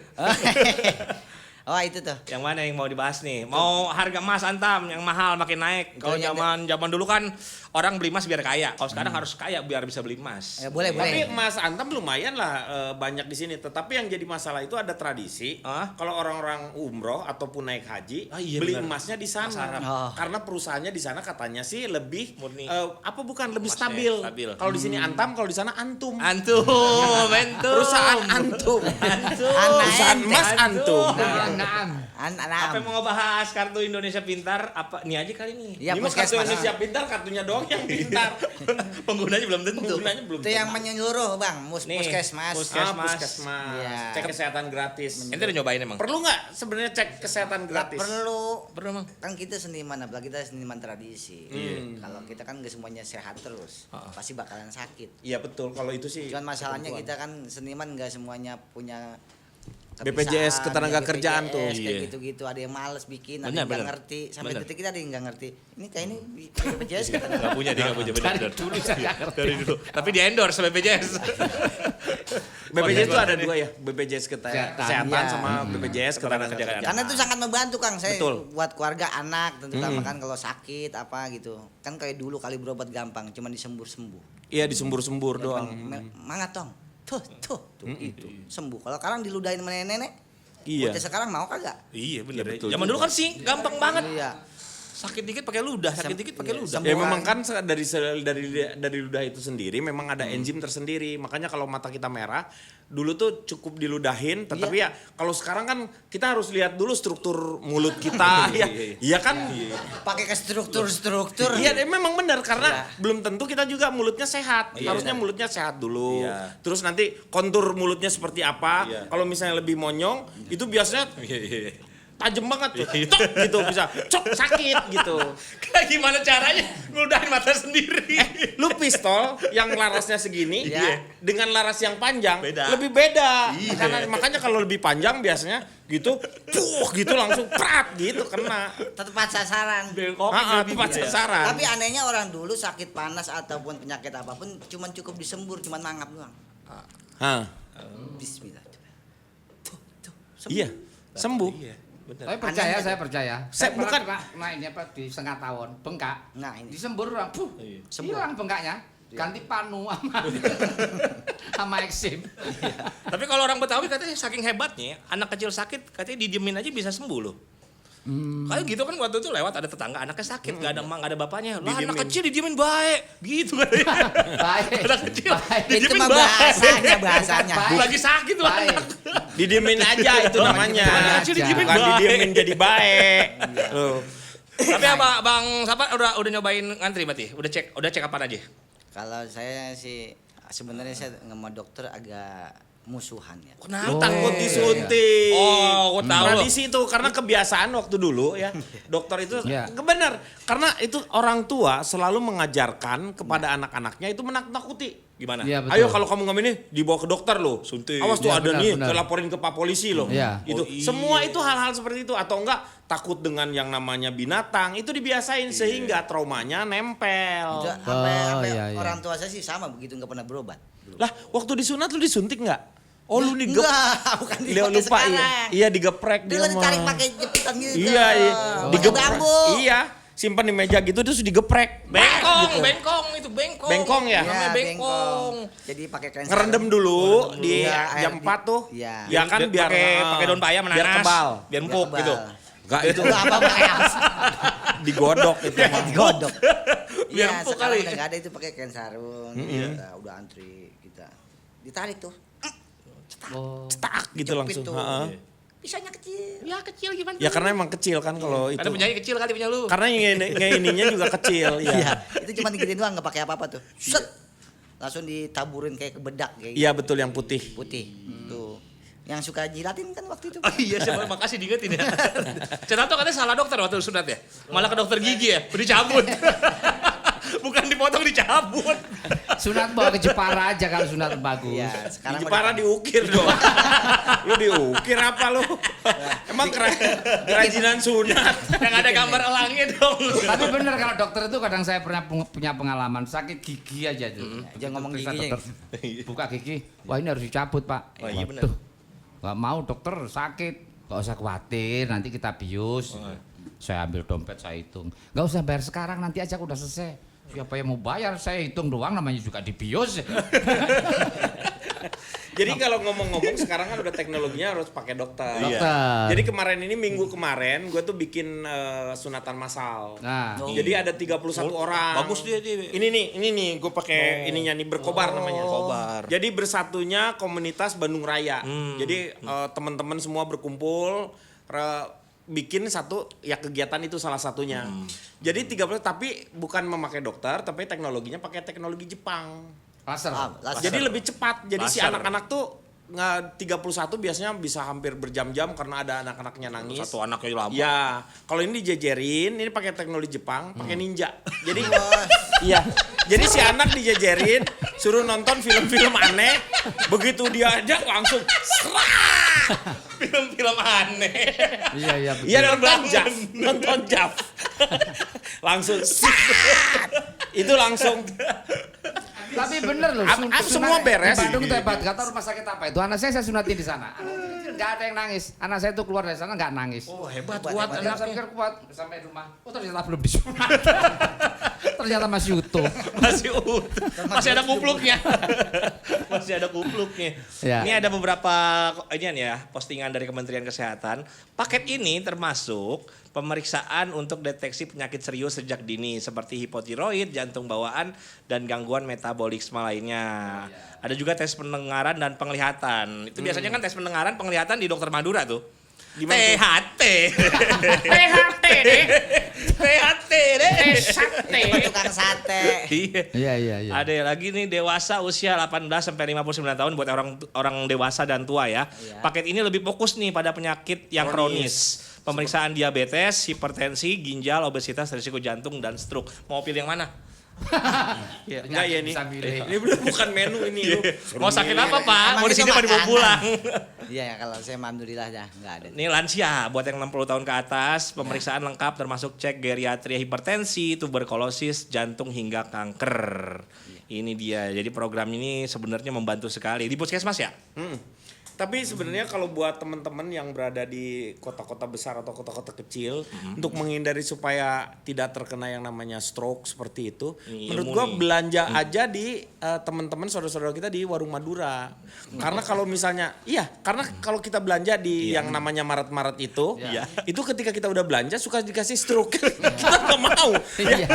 Oh itu tuh. Yang mana yang mau dibahas nih? Mau harga emas Antam yang mahal makin naik. Kalau zaman dulu kan orang beli emas biar kaya. Kalau sekarang harus kaya biar bisa beli emas. Ya, boleh, Tapi boleh. Mas Antam lumayan lah banyak di sini. Tetapi yang jadi masalah itu ada tradisi. Ah? Kalau orang-orang umroh ataupun naik haji, Ah, iya beli benar. emasnya di sana. Oh. Karena perusahaannya di sana katanya sih lebih Murni. apa bukan lebih Emasnya stabil. stabil. Kalau di sini Antam, kalau di sana Antum. Antum, antum. Perusahaan Antum. Antum. Perusahaan emas Antum. Naam. Apa yang mau ngebahas kartu Indonesia Pintar? Apa nih aja kali nih? Ya, Ini mah kartu puskesmas. Indonesia Pintar, kartunya doang yang pintar. Penggunanya belum tentu. Penggunanya belum Itu yang tentu. menyeluruh Bang, Nih, puskesmas. Puskesmas. Iya. Cek kesehatan gratis. Ente udah nyobain emang? Perlu nggak sebenarnya cek kesehatan Nggak gratis? perlu. Perlu emang? Kan kita seniman, apalagi kita seniman tradisi. Kalau kita kan nggak semuanya sehat terus, pasti bakalan sakit. Iya betul, kalau itu sih. Cuman masalahnya ketentuan. kita kan seniman nggak semuanya punya BPJS kebiasaan, ketenaga kerjaan tuh. BPJS, kayak Iya. gitu-gitu. Ada yang males bikin, ada Benar, yang nggak benar. ngerti. Sampai Benar. detik kita ada yang nggak ngerti. Ini kayak ini BPJS ketenaga. Gak punya dia gak punya benar. Dari dulu saya nggak ngerti. Dari dulu. Tapi di endorse BPJS. BPJS itu ada dua ya, BPJS kesehatan Iya. sama BPJS ketenaga kerjaan. Karena itu sangat membantu Kang saya Betul. buat keluarga anak terutama kan kalau sakit apa gitu. Kan kayak dulu kali berobat gampang, cuma disembur-sembuh. Iya disembur-sembur Ya, doang. Mangat dong. Tuh itu. Sembuh. Kalau sekarang diludahin sama nenek-nenek, Iya. bocah sekarang mau kagak? Iya benar. Iya, betul Zaman juga. dulu kan sih gampang banget. Iya. Sakit dikit pakai ludah, sakit dikit pakai Iya, ludah. sembuh. Ya memang kan dari ludah itu sendiri memang ada enzim tersendiri. Makanya kalau mata kita merah, dulu tuh cukup diludahin. Tetapi ya kalau sekarang kan kita harus lihat dulu struktur mulut kita. ya, iya kan? Pakai ke struktur-struktur. Iya, memang benar karena belum tentu kita juga mulutnya sehat. Iya, Harusnya mulutnya sehat dulu. Iya. Terus nanti kontur mulutnya seperti apa. Iya. Kalau misalnya lebih monyong, itu biasanya Iya. tajam banget tuh. Tok gitu bisa. Cok sakit gitu. Kayak gimana caranya ngeludahin mata sendiri? Lu pistol yang larasnya segini Iya. dengan laras yang panjang Beda. lebih beda. Iya. Makanya kalau lebih panjang biasanya gitu, gitu langsung prat gitu kena. Tepat sasaran. Bengkok. Tepat sasaran. Tapi anehnya orang dulu sakit panas ataupun penyakit apapun cuman cukup disembur, cuman mangap doang. Hah. Bismillah. Tuh, sembuh. Iya, sembuh. Iya. Benar. Tapi percaya, Aneh, saya percaya. Saya pernah bukan- kena ini apa di setengah tahun, bengkak. Nah, ini. Disembur orang, Iya. hilang bengkaknya. Ganti panu sama sama eksim. Tapi kalau orang Betawi katanya saking hebatnya, anak kecil sakit katanya didiemin aja bisa sembuh loh. Kayak gitu kan waktu itu lewat ada tetangga anaknya sakit, gak ada emak, gak ada bapaknya. Lah anak Didiemin. kecil didiemin baik, gitu katanya. Baik. Anak kecil Baik. Itu didiemin mah baik. bahasanya. Baik. Lagi sakit tuh Baik. anak. Didiemin aja itu namanya. Anak kecil didiemin Bukan baik. didiemin jadi baik. Tuh. Tapi apa Bang Sapar udah nyobain ngantri berarti? Udah cek apa aja? Kalau saya sih sebenarnya saya sama dokter agak musuhan ya. Kenapa? Takut disuntik. Oh, aku tahu. Tradisi itu karena kebiasaan waktu dulu ya. Dokter itu Iya. benar karena itu orang tua selalu mengajarkan kepada anak-anaknya itu menakut-nakuti. Gimana? Iya, betul. Ayo kalau kamu nggak ini dibawa ke dokter loh. Suntik. Awas tuh Iya, ada benar, nih, benar. laporin ke Pak Polisi loh. Iya. Itu Oh, iya. semua itu hal-hal seperti itu atau enggak takut dengan yang namanya binatang itu dibiasain sehingga traumanya nempel. Itu sampai iya, iya. orang tua saya sih sama begitu nggak pernah berobat. Lah, waktu disunat lu disuntik nggak? Oh, lu digep. Enggak, bukan Dia dipakai lupa sekarang. iya. Iya digeprek Dulu dia mah. ditarik pakai jepitan gitu. Iya, iya. Pakai Digeprek. bambu. Iya, simpan di meja gitu terus digeprek. Bengkong, Gitu. bengkong itu bengkong. Bengkong ya? Iya, Namanya bengkong. Jadi pakai kain Ngerendam sarung. dulu di Iya, air jam 4 tuh. Iya. Ya kan biar pakai daun paya menanas. biar kebal. Biar empuk Biar gitu. kebal. Enggak itu Itu apa pakai apa? digodok itu mah. Digodok. Biar Iya, empuk sekarang kali. udah nggak ada itu pakai kain sarung. Kita udah antri kita. Ditarik tuh. Oh. Tak gitu Jepit langsung. tuh. Heeh. Pisaunya kecil. Ya kecil gimana? Ya karena emang kecil kan kalau itu. Ada penyanyi kecil kali punya lu. Karena ininya juga kecil Iya. ya. Itu cuma digituin doang nggak pakai apa-apa tuh. Set. Langsung ditaburin kayak ke bedak kayak Iya betul yang putih. putih. Tuh. yang suka jilatin kan waktu itu. Oh iya, siapa makasih diingetin ya. Cetato katanya salah dokter waktu sunat ya. Malah ke dokter gigi ya, udah dicabut. Bukan dipotong, dicabut. Sunat bawa ke Jepara aja kalau sunat bagus. Iya, Di sekarang Jepara diukir dong. Lu diukir apa lu? Emang kerajinan sunat. Yang ada gambar elangnya dong. Tapi bener kalau dokter itu kadang saya pernah punya pengalaman sakit gigi aja tuh. jangan ngomong Periksa giginya. dokter, buka gigi, wah ini harus dicabut Pak. Oh, iya bener. Waduh, nggak mau dokter sakit, nggak usah khawatir nanti kita bius. Saya ambil dompet saya hitung, nggak usah bayar sekarang nanti aja udah selesai. Siapa yang mau bayar saya hitung doang namanya juga dibius. Jadi kalau ngomong-ngomong sekarang kan udah teknologinya harus pakai dokter. Dokter. Jadi kemarin ini minggu kemarin gue tuh bikin sunatan massal. Nah, Jadi ada 31 orang. Bagus dia. Ini nih gue pakai ininya nih berkobar namanya. Berkobar. Jadi bersatunya komunitas Bandung Raya. Jadi teman-teman semua berkumpul bikin satu ya kegiatan itu salah satunya. Jadi 30 tapi bukan memakai dokter tapi teknologinya pakai teknologi Jepang. laser. laser. Jadi lebih cepat. Jadi si Laser. anak-anak tuh 31 biasanya bisa hampir berjam-jam karena ada anak-anaknya nangis. Satu anaknya lama. Ya, kalau ini dijejerin, ini pakai teknologi Jepang, pakai ninja. Jadi iya. Jadi si anak dijejerin, suruh nonton film-film aneh, begitu dia ajak langsung serak. Film-film aneh. Iya betul. Iya nonton Jav. Langsung serak. Itu langsung Tapi bener loh, semua beres. Di Bandung tuh hebat, gak tau rumah sakit apa itu. Anak saya sunatin di sana. Gak ada yang nangis. Anak saya tuh keluar dari sana gak nangis. Oh hebat, Kuat, kuat Saya anaknya. pikir kuat sampai rumah. Oh ternyata belum disunat. Ternyata masih utuh. Masih utuh. Masih ada kupluknya. Masih ada kupluknya. Ya. Ini ada beberapa ini ya, postingan dari Kementerian Kesehatan. Paket ini termasuk pemeriksaan untuk deteksi penyakit serius sejak dini seperti hipotiroid, jantung bawaan, dan gangguan metabolisme lainnya. Ada juga tes pendengaran dan penglihatan. Itu biasanya kan tes pendengaran, penglihatan di Dokter Madura tuh. THT. THT deh. THT deh. Sate. Tukang sate. Iya. Iya. Ada lagi nih dewasa usia 18 sampai 59 tahun buat orang dewasa dan tua ya. Iya. Paket ini lebih fokus nih pada penyakit yang kronis. Pemeriksaan diabetes, hipertensi, ginjal, obesitas, risiko jantung dan stroke. Mau pilih yang mana? enggak ya nih. Bisa milih. Ini bukan menu ini lu. Mau sakit apa Pak? Emang Mau di itu sini apa dibawa makanan. pulang? Iya ya kalau saya alhamdulillah dah nggak ada. Ini lansia buat yang 60 tahun ke atas, pemeriksaan lengkap termasuk cek geriatria hipertensi, tuberkulosis, jantung hingga kanker. Ini dia. Jadi program ini sebenarnya membantu sekali di Puskesmas ya. Tapi sebenarnya kalau buat teman-teman yang berada di kota-kota besar atau kota-kota kecil untuk menghindari supaya tidak terkena yang namanya stroke seperti itu, Ini menurut ilmu gua nih. belanja aja di teman-teman saudara-saudara kita di warung Madura. Karena kalau misalnya karena kalau kita belanja di yang namanya Maret-Maret itu, itu ketika kita udah belanja suka dikasih stroke. Kita nggak mau. Iya.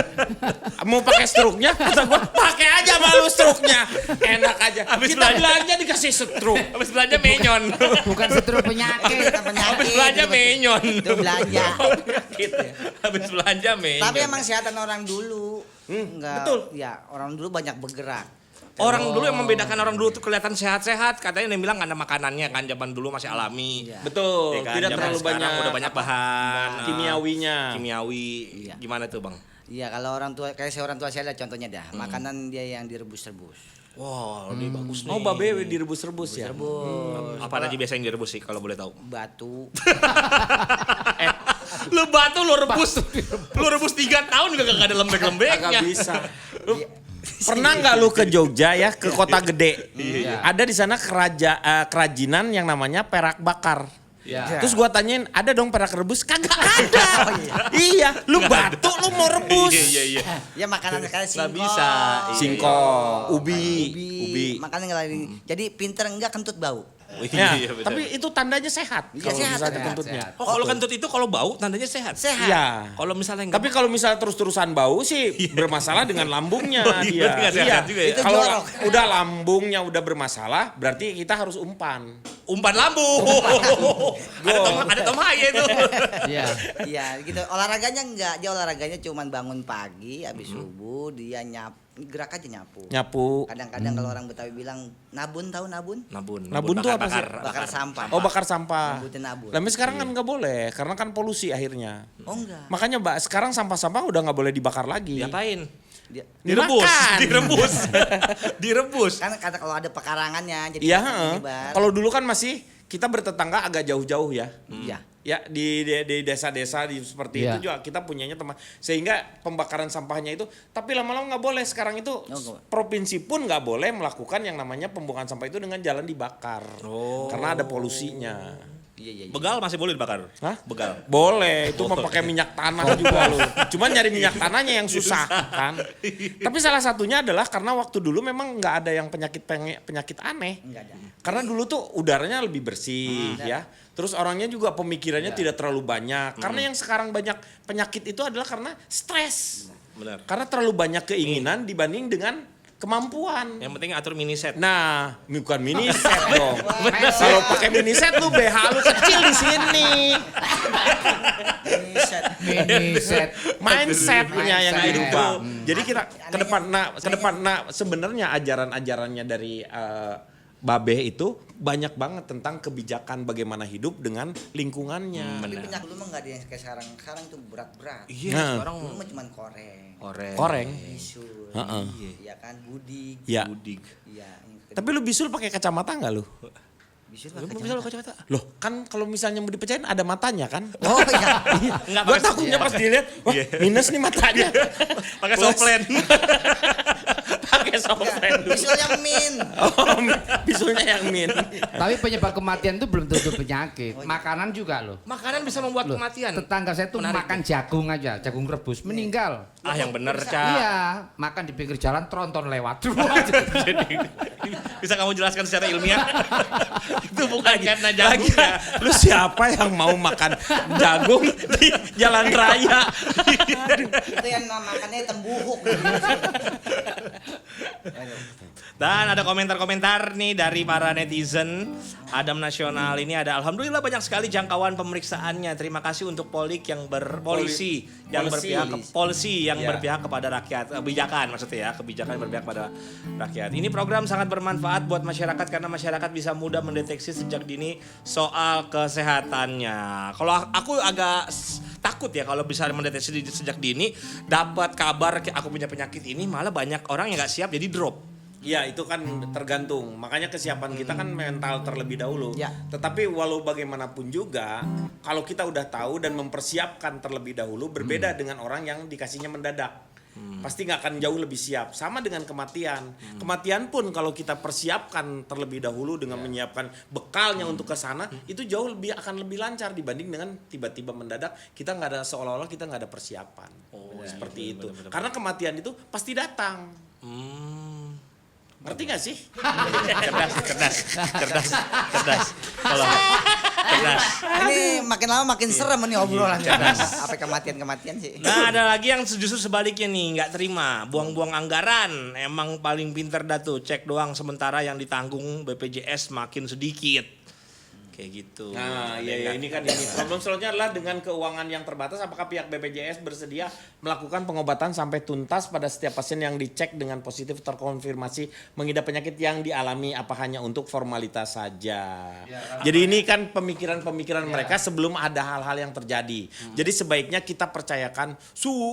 Mau pakai stroke-nya, kata gua pakai aja malu stroke-nya. Enak aja. Habis Kita belanja. belanja dikasih stroke. Habis belanja menyon. Bukan stroke penyakit. Habis belanja menyon. Itu belanja. Habis belanja menyon. Tapi emang sehatan orang dulu. Enggak. betul. Ya orang dulu banyak bergerak. Orang dulu yang membedakan orang dulu tuh kelihatan sehat-sehat, katanya yang bilang nggak ada makanannya kan, zaman dulu masih alami. Iya. Betul, Ya kan? tidak Zaman terlalu sekarang banyak udah banyak bahan kimiawinya. kimiawi. Iya. Gimana tuh bang? Iya kalau orang tua kayak orang tua saya lah contohnya dah. Makanan dia yang direbus-rebus. Wah, ini bagus nih. Oh, babe direbus-rebus ya. Apa aja biasa yang direbus sih kalau boleh tahu? Batu. Lu batu lu rebus. Lu rebus 3 tahun juga gak ada lembek-lembeknya. Agak bisa. Lu pernah nggak lu ke Jogja ya, ke kota gede? Iya. Ada di sana kerajinan yang namanya perak bakar. Iya. Terus gua tanyain, ada dong perak rebus? Kagak ada. Iya, lu batu lu mau rebus. Iya. Ya makanan sekali Nggak singkong. bisa. Iya. Singkong, ubi. Ubi. Makanan yang lain. Jadi pinter enggak kentut bau. Ya, Iya, betul. tapi itu tandanya sehat. Iya, Kalau sehat, misalnya sehat, kentutnya. sehat. Oh, kalau kentut itu kalau bau tandanya sehat. Sehat. Iya. Kalau misalnya enggak Tapi kalau misalnya terus-terusan bau sih bermasalah dengan lambungnya Oh, iya, dia. nggak sehat juga ya. Itu Kalau jorok. udah lambungnya udah bermasalah, berarti kita harus umpan. umpan lambung. ada Tom Haye itu. Iya. Iya gitu. Olahraganya enggak. Dia olahraganya cuma bangun pagi habis subuh dia nyapu gerak aja nyapu. Nyapu. Kadang-kadang kalau orang Betawi bilang nabun, tahu nabun? Nabun tuh apa sih? Bakar sampah. Oh, bakar sampah. Nabun. Tapi sekarang kan nggak boleh karena kan polusi akhirnya. Oh enggak. Makanya sekarang sampah-sampah udah nggak boleh dibakar lagi. Diapain? Dimakan. Direbus. Kan kata kalau ada pekarangannya jadi Iya, akan heeh. menyebar. Kalau dulu kan masih kita bertetangga agak jauh-jauh ya. Iya. Ya di desa-desa seperti Iya. itu juga kita punyanya teman sehingga pembakaran sampahnya itu tapi lama-lama nggak boleh sekarang itu nggak. provinsi pun nggak boleh melakukan yang namanya pembuangan sampah itu dengan jalan dibakar karena ada polusinya. Iya. Begal masih boleh dibakar? Hah? Begal. Boleh, itu mah pakai minyak tanah juga loh. Cuman nyari minyak tanahnya yang susah kan. Tapi salah satunya adalah karena waktu dulu memang nggak ada yang penyakit aneh. Enggak ada. Karena dulu tuh udaranya lebih bersih ya. Terus orangnya juga pemikirannya tidak terlalu banyak. Karena yang sekarang banyak penyakit itu adalah karena stres. Benar. Karena terlalu banyak keinginan dibanding dengan kemampuan. Yang penting atur mini set. Nah, bukan mini set dong. Kalau pakai mini set lu BH lu kecil di sini. Mini set. Mindsetnya yang Mindset. dirubah. Jadi kita ke depan sebenarnya ajaran-ajarannya dari Babeh itu banyak banget tentang kebijakan bagaimana hidup dengan lingkungannya. Tapi minyak dulu mah enggak ada yang kayak sekarang. Sekarang itu berat-berat. Iya, Nah. sekarang Dulu mah cuma koreng. Koreng. Bisul. Heeh. Iya kan, budik. Ya. Budik. Iya. Tapi lu bisul pakai kacamata nggak lu? Bisul Lu pakai bisa kacamata. kacamata. Loh, kan kalau misalnya mau dipecahin ada matanya kan? Oh iya. Enggak Gue pakai takutnya pas dilihat, wah minus nih matanya. pakai Plus. soplen. Pakai software. Bisul yang min. Oh, bisulnya yang min. Tapi penyebab kematian itu belum tentu penyakit. Makanan juga loh. Makanan bisa membuat Loh, kematian. tetangga saya tuh Menarik makan jagung aja, jagung rebus, meninggal. Ah, yang bener, Cak. Iya, makan di pinggir jalan tronton lewat. Jadi bisa kamu jelaskan secara ilmiah? Itu bukan karena Lagi, jagungnya. lu siapa yang mau makan jagung di jalan raya? Itu yang makannya tembuhuk. Dan ada komentar-komentar nih dari para netizen. Adam Nasional ini ada alhamdulillah banyak sekali jangkauan pemeriksaannya. Terima kasih untuk polisi yang berpihak Iya. berpihak kepada rakyat. Kebijakan maksudnya ya, kebijakan berpihak kepada rakyat. Ini program sangat bermanfaat buat masyarakat karena masyarakat bisa mudah mendeteksi sejak dini soal kesehatannya. Kalau aku agak takut ya kalau bisa mendeteksi sejak dini, dapat kabar aku punya penyakit ini malah banyak orang yang nggak siap jadi drop. Ya itu kan tergantung. Makanya kesiapan kita kan mental terlebih dahulu. Ya. Tetapi walau bagaimanapun juga, kalau kita udah tahu dan mempersiapkan terlebih dahulu, berbeda dengan orang yang dikasihnya mendadak. Pasti nggak akan jauh lebih siap. Sama dengan kematian. Kematian pun kalau kita persiapkan terlebih dahulu dengan menyiapkan bekalnya untuk ke sana, itu jauh akan lebih lancar dibanding dengan tiba-tiba mendadak kita nggak ada seolah-olah kita nggak ada persiapan. Seperti itu. Karena kematian itu pasti datang. Ngerti gak sih? cerdas. Kalau cerdas. Ini makin lama makin serem nih obrolan. Apa kematian-kematian sih? Nah ada lagi yang justru sebaliknya nih nggak terima buang-buang anggaran emang paling pinter dah tuh cek doang sementara yang ditanggung BPJS makin sedikit kayak gitu. Nah, iya ini kan ini problem selanjutnya adalah dengan keuangan yang terbatas apakah pihak BPJS bersedia melakukan pengobatan sampai tuntas pada setiap pasien yang dicek dengan positif terkonfirmasi mengidap penyakit yang dialami apa hanya untuk formalitas saja. Jadi ini kan pemikiran-pemikiran mereka sebelum ada hal-hal yang terjadi. Jadi sebaiknya kita percayakan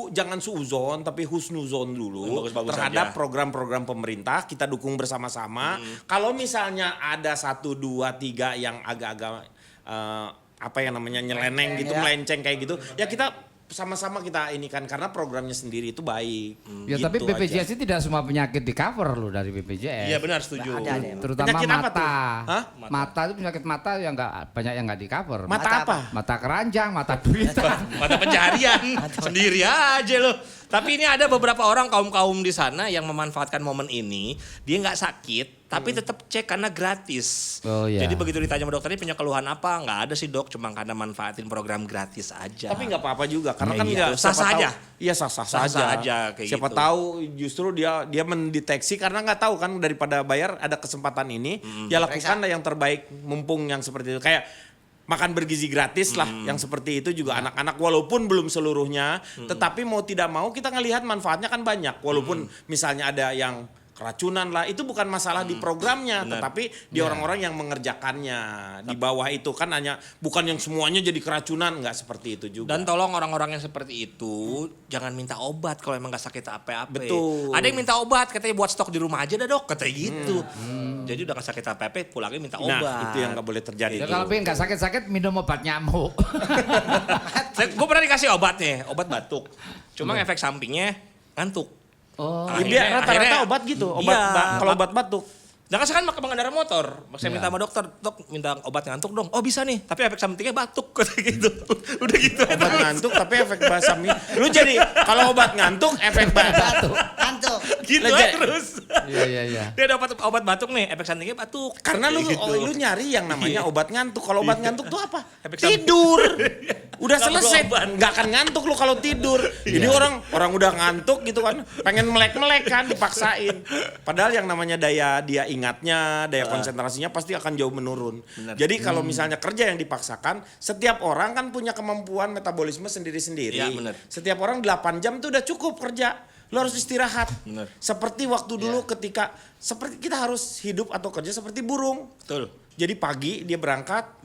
jangan suuzon tapi husnuzon dulu Bagus-bagus terhadap aja. program-program pemerintah kita dukung bersama-sama. Kalau misalnya ada 1, 2, 3 yang agak apa yang namanya nyeleneng gitu, melenceng kayak gitu, ya kita sama-sama kita ini kan karena programnya sendiri itu baik. Ya gitu tapi BPJS aja. itu tidak semua penyakit di cover loh dari BPJS. Iya benar setuju. Ada. Terutama Penyakit apa mata. tuh? Hah? Mata itu penyakit mata yang banyak yang nggak di cover. Mata apa? Mata keranjang, mata duit. Mata pencarian sendiri aja loh. Tapi ini ada beberapa orang kaum di sana yang memanfaatkan momen ini. Dia nggak sakit, tapi tetap cek karena gratis. Oh, iya. Jadi begitu ditanya sama dokternya punya keluhan apa? Nggak ada sih dok, cuma karena manfaatin program gratis aja. Tapi nggak apa-apa juga karena kan Iya, nggak sah-sah siapa tahu- aja. Iya sah-sah Sah-sah aja. aja kayak Siapa gitu. tahu justru dia mendeteksi karena nggak tahu kan daripada bayar ada kesempatan ini ya lakukanlah yang terbaik mumpung yang seperti itu kayak makan bergizi gratis lah yang seperti itu juga anak-anak walaupun belum seluruhnya tetapi mau tidak mau kita ngelihat manfaatnya kan banyak walaupun misalnya ada yang keracunan lah itu bukan masalah di programnya tetapi di orang-orang yang mengerjakannya di bawah itu kan hanya bukan yang semuanya jadi keracunan nggak seperti itu juga. Dan tolong orang-orang yang seperti itu jangan minta obat kalau emang nggak sakit apa-apa. Betul. Ada yang minta obat katanya buat stok di rumah aja dah dok katanya gitu. Jadi udah nggak sakit apa-apa pulangnya minta obat. Nah, itu yang nggak boleh terjadi. Ya, kalau pengen nggak sakit-sakit minum obat nyamuk. Gue pernah dikasih obatnya, obat batuk. Cuma efek sampingnya ngantuk. Oh. Dia rata-rata obat gitu, kalau obat batuk. Nah kan saya kan pengendara motor, saya minta sama dokter, dok minta obat ngantuk dong. Oh bisa nih, tapi efek sampingnya batuk gitu. Udah gitu. Obat ngantuk tapi efek samping. Lu jadi kalau obat ngantuk efek batuk. Ngantuk. Gitu Leje. terus. Iya. Dia dapat obat batuk nih, efek sampingnya batuk. Karena lu Gitu. lu nyari yang namanya obat ngantuk. Kalau obat ngantuk tuh apa? Efek samping. Tidur. Udah Nggak selesai, perlu obat. nggak akan ngantuk lu kalau tidur. Jadi orang udah ngantuk gitu kan, pengen melek-melek kan dipaksain. Padahal yang namanya daya dia ingatnya, daya konsentrasinya pasti akan jauh menurun. Bener. Jadi kalau misalnya kerja yang dipaksakan, setiap orang kan punya kemampuan metabolisme sendiri-sendiri. Iya, bener. Setiap orang 8 jam tuh udah cukup kerja. Lo harus istirahat. Bener. Seperti waktu dulu ketika seperti kita harus hidup atau kerja seperti burung. Betul. Jadi pagi dia berangkat,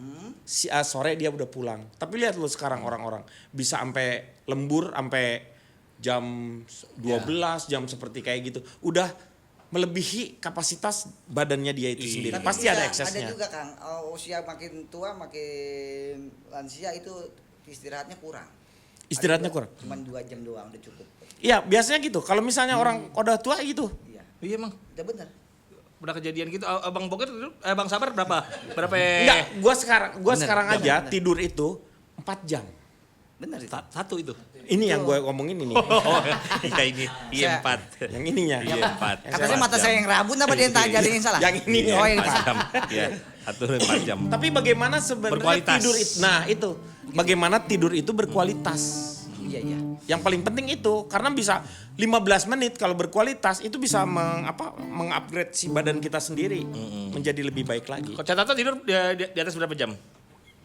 sore dia udah pulang. Tapi lihat lu sekarang orang-orang bisa sampai lembur sampai jam 12, jam seperti kayak gitu. Udah melebihi kapasitas badannya dia itu sendiri. Tapi Pasti bisa, ada eksesnya. Ada juga Kang, usia makin tua makin lansia itu istirahatnya kurang. Istirahatnya Ada kurang. juga Cuman 2 jam doang udah cukup. Iya, biasanya gitu. Kalau misalnya orang udah tua gitu. Iya. Iya emang. Udah bener. Udah kejadian gitu. Abang Boker, Bang Sabar berapa? Enggak, gua sekarang Bener, aja bener. tidur itu 4 jam. Bener itu. Satu itu. Ini yang gue ngomongin ini. Oh, iya ini. Iya 4. Yang ininya. Iya 4. Kata saya mata saya yang rabun apa dia yang tak jadi yang salah? Yang ini ya. Oh ini 4 Pak. jam. Iya. 1 4 jam. Tapi bagaimana sebenarnya Berkualitas. tidur itu? Nah, itu. Bagaimana tidur itu berkualitas? Iya. Yang paling penting itu karena bisa 15 menit kalau berkualitas itu bisa mengupgrade si badan kita sendiri menjadi lebih baik lagi. Kok Catato tidur di atas berapa jam?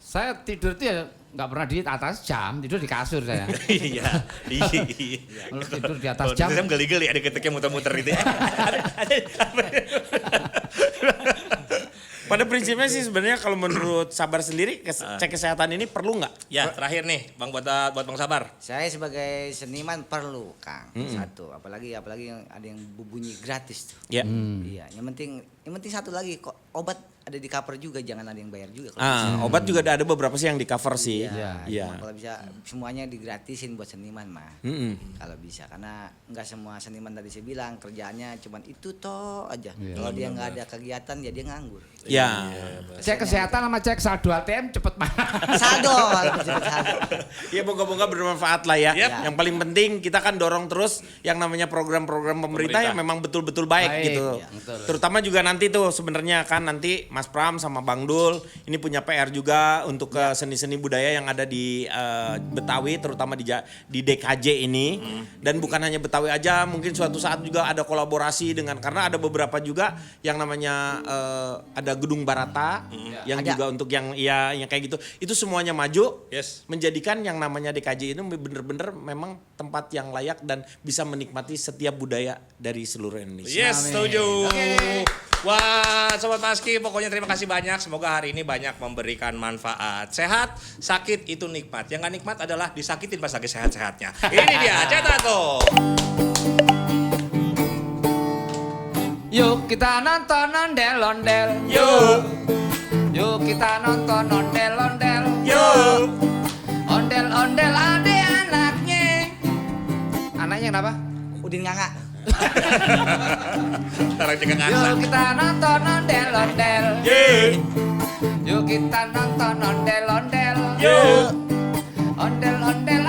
Saya tidur itu ya nggak pernah di atas jam, tidur di kasur saya. Iya. Kalau tidur di atas Kalau jam, saya geli-geli ada keteknya muter-muter gitu ya. Pada prinsipnya sih sebenarnya kalau menurut Sabar sendiri cek kesehatan ini perlu nggak? Ya terakhir nih Bang buat Bang Sabar. Saya sebagai seniman perlu Kang. Satu, apalagi yang ada yang bunyi gratis tuh. Ya. Iya, yang penting satu lagi kok obat ada di cover juga, jangan ada yang bayar juga kalau bisa. Obat juga ada beberapa sih yang di cover sih. Iya. Kalau bisa semuanya digratisin buat seniman mah. Kalau bisa karena nggak semua seniman tadi saya bilang kerjaannya cuman itu toh aja. Kalau dia nggak ada kegiatan ya dia nganggur. Ya. cek kesehatan sama cek saldo ATM cepet banget. Saldo, saldo. Ya moga-moga bermanfaat lah ya. Yap. Yang paling penting kita kan dorong terus yang namanya program-program pemerintah yang memang betul-betul baik gitu. Ya, betul. Terutama juga nanti tuh sebenarnya kan nanti Mas Pram sama Bang Dul ini punya PR juga untuk ke seni-seni budaya yang ada di Betawi terutama di DKJ ini. Dan bukan hanya Betawi aja, mungkin suatu saat juga ada kolaborasi dengan karena ada beberapa juga yang namanya ada Gedung Barata yang Ada. juga untuk yang kayak gitu. Itu semuanya maju Yes. menjadikan yang namanya DKJ ini bener-bener memang tempat yang layak dan bisa menikmati setiap budaya dari seluruh Indonesia. Yes, setuju. Wah, Sobat Maski, pokoknya terima kasih banyak. Semoga hari ini banyak memberikan manfaat. Sehat, sakit itu nikmat. Yang gak nikmat adalah disakitin pas lagi sehat-sehatnya. Ini dia, Catato. Yuk kita nonton ondel-ondel. Yuk kita nonton ondel-ondel. Ondel-ondel ada anaknya. Anaknya kenapa? Udin nganga. Sekarang juga ngasa. Yuk kita nonton ondel-ondel. Yuk kita nonton ondel-ondel. Ondel-ondel